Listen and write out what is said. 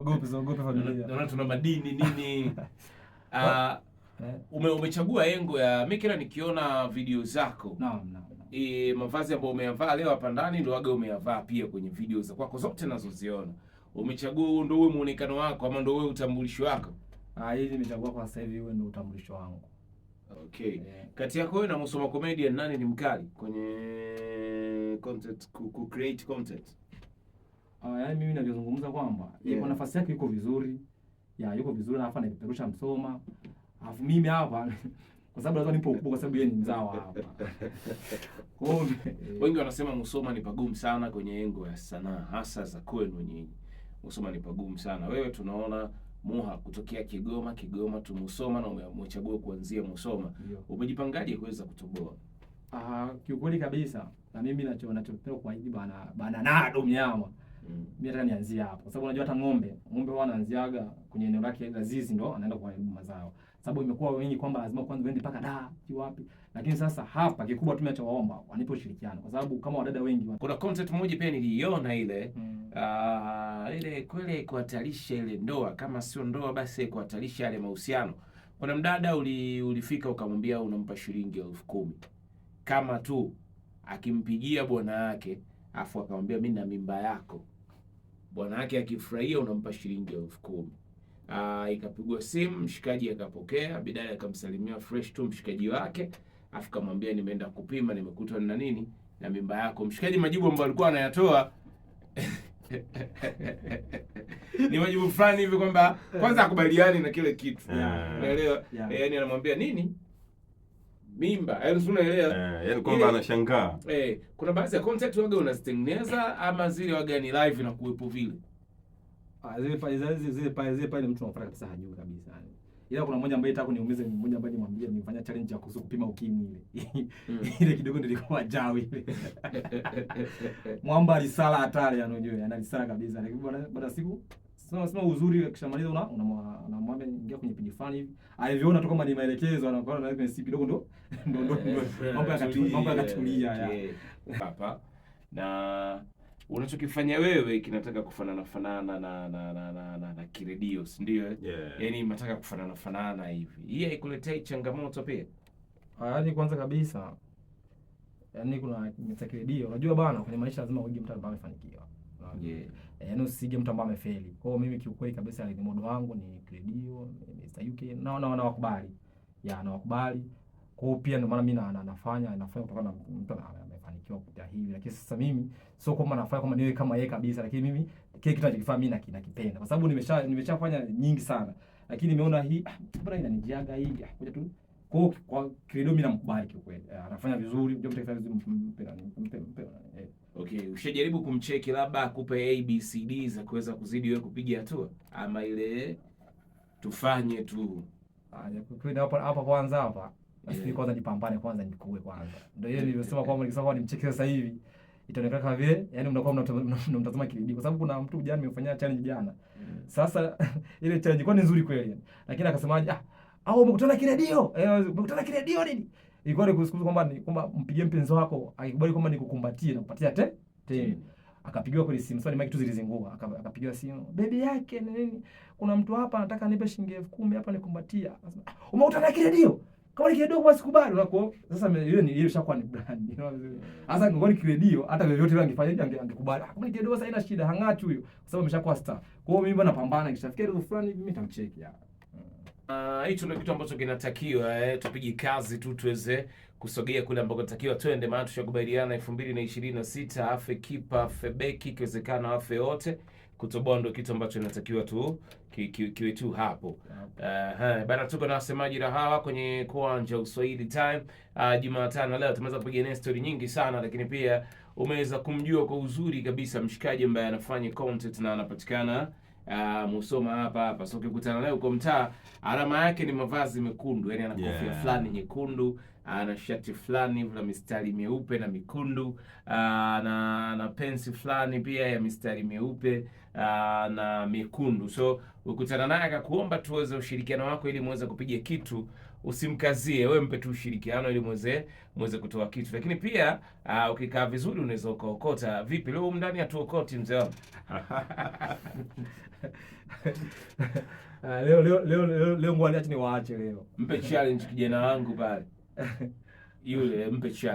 Ogope familia. Naona tuna madini nini. Umechagua engo ya mimi kila nikiona video zako. Naam. Mavazi ambayo umeyavaa leo hapa ndani ndio waga umeyavaa pia kwenye video za kwako zote nazoziona. Umechagua ndio wewe muonekano wako ama ndio wewe utambulisho wako? Hii nimechagua kwa sasa hivi wewe ndio utambulisho wangu. Okay. Kati yako wewe na Musoma Comedian nani ni mkali kwenye content create content? Yaani mimi ninavyozungumza kwamba kwa nafasi yake yuko vizuri. Yuko vizuri na hapa anapeperusha Musoma. Alafu mimi hapa kwa sababu lazima nipo ukubwa kwa sababu yeye ni mzawa hapa. Wengi wanasema Musoma ni pagumu sana kwenye engo ya sanaa hasa za kwenu nyinyi. Musoma ni pagumu sana. Wewe tunaona Moha kutokea Kigoma tu Musoma na umechagua kuanzia Musoma. Umejipangaje kuweza kutoboa? Kiukweli kabisa na mimi nachopenda kwa hivi bana nado mnyama. Mimi nataka nianzie hapo. Kwa sababu unajua hata ng'ombe huwa anaanziaga kwenye eneo lake la zizi ndo anaenda kwa mazao. Sababu imekuwa wengi kwamba lazima kwanza uende mpaka wapi. Lakini sasa hapa kikubwa tumeachawaomba wanipe ushirikiano kwa sababu kama wadada wengi kuna content moja pia niliiona ile ile kweli kuhatarisha ile ndoa, kama sio ndoa basi kuhatarisha yale mahusiano. Kuna mdada ulifika ukamwambia unampa shilingi 10,000 kama tu akimpigia bwana yake afu akamwambia mimi na mimba yako, bwana yake akifurahia unampa shilingi 10,000. Ikapigwa simu, mshikaji akapokea, bidada akamsalimia fresh tu mshikaji wake, afu kamwambia nimeenda kupima nimekutwa na nini na mimba yako. Mshikaji majibu ambayo alikuwa anayatoa ni majibu fulani hivi kwamba kwanza akubaliani na kile kitu. Unaelewa? Yaani anamwambia nini? Mimba. Yaani unaelewa? Yaani kwamba anashangaa. Kuna baadhi ya content waga unazitengeneza ama zile waga ni live na kuwepo vile. Zile pale mtu anafuata kabisa hajui kabisa. Ila kuna mmoja ambaye nataka niumize, mmoja ambaye nimwambia nifanya challenge ya kuhusu kupima ukimwi ile. Ile kidogo nilikuwa jawi ile. Mwamba alisala hatari anojua, analisala kabisa. Lakini baada siku sema uzuri akishamaliza unamwambia ingia kwenye page fulani hivi. Aliviona tu kama ni maelekezo anakuwa na ile sipi kidogo ndo mambo yakatulia hapa. Na unachokifanya wewe kinataka kufanana na kiredio, si ndio? Yaani nataka kufanana hivi. Hii haikuletei changamoto pia? Yaani kwanza kabisa yaani kuna kiredio. Unajua bana kwenye maisha lazima uige mtu ambaye amefanikiwa. Yaani usige mtu ambaye amefeli. Kwa hiyo mimi kiukweli kabisa ni modo wangu ni kiredio, Mr. UK. Na wakubali. Na wakubali. Kwa hiyo pia ndio maana mimi nafanya kutokana na mtu amefanikiwa kupitia hivi. Lakini sasa mimi sio kwamba nafanya kama niwe kama yeye kabisa, lakini mimi kile kitu ninachokifanya mimi nakipenda. Kwa sababu nimeshafanya nyingi sana. Lakini nimeona hii bora inanijiaga hii. Ngoja tu. Kwa kiredio mimi namkubali kiukweli. Anafanya vizuri, ndio mtakifanya vizuri mpe. Okay, ushajaribu kumcheki labda akupe ABCD za kuweza kuzidi wewe kupiga hatua ama ile tufanye tu? Hapa kwanza hapa. Basi kwanza nipambane kwanza nikue kwanza. Ndio hiyo nilisema kwamba nikisema nimcheke sasa hivi itaonekana kama vile yani mnakuwa mnamtazama kiredio kwa sababu kuna mtu jana nimefanyia challenge jana. Sasa ile challenge ilikuwa ni nzuri kweli. Lakini akasemaje au umekutana kiredio? Umekutana kiredio nini? Ilikuwa ni kusikiza kwamba mpigie mpenzi wako akikubali kwamba nikukumbatie na kupatia tena. Akapigiwa kwa simu. Sasa ni mic tu zilizingua. Akapigiwa simu. Baby yake nini? Kuna mtu hapa anataka nipe shilingi 10,000 hapa nikumbatia. Akasema, "Umekutana kiredio? Kama ni kiredio kwa sikubali." Unako sasa ile ilishakuwa ni brand. Sasa ngoni kiredio hata vyovyote vile angefanya angekubali. Kama ni kiredio sasa haina shida, hangati huyo. Kwa sababu ameshakuwa star. Kwa hiyo mimi bwana napambana kishafikia ile fulani hivi mimi nitamcheki hapa. Hicho ndio kitu ambacho kinatakiwa tupige kazi tu tuweze kusogea kule ambako tunatakiwa twende, maana tushakubaliana 2026 afe kipa afe beki ikiwezekana afe wote. Kutoboa ndio kitu ambacho inatakiwa tu kiwe tu hapo. Bana tuko na wasemaji hawa kwenye Kuanja Uswahili Time. Jumatano leo tumeweza kupiga na story nyingi sana, lakini pia umeweza kumjua kwa uzuri kabisa mshikaji ambaye anafanya content na anapatikana Musoma hapa. So ukikutana naye uko mtaa, alama yake ni mavazi mekundu, yani ana kofia fulani nyekundu, ana shati fulani vile mistari mieupe na mikundu, na pensi fulani pia ya mistari mieupe na mikundu. So ukikutana naye akakuomba tuweze ushirikiano wako ili muweze kupiga kitu, usimkazie, wewe mpe tu ushirikiano ili muweze kutoa kitu. Lakini pia ukikaa vizuri unaweza ukaokota. Vipi leo ndani atuokoti mzee wangu? Leo ngoja niache niwaache leo. Mpe challenge kijana wangu pale. Yule mpe challenge.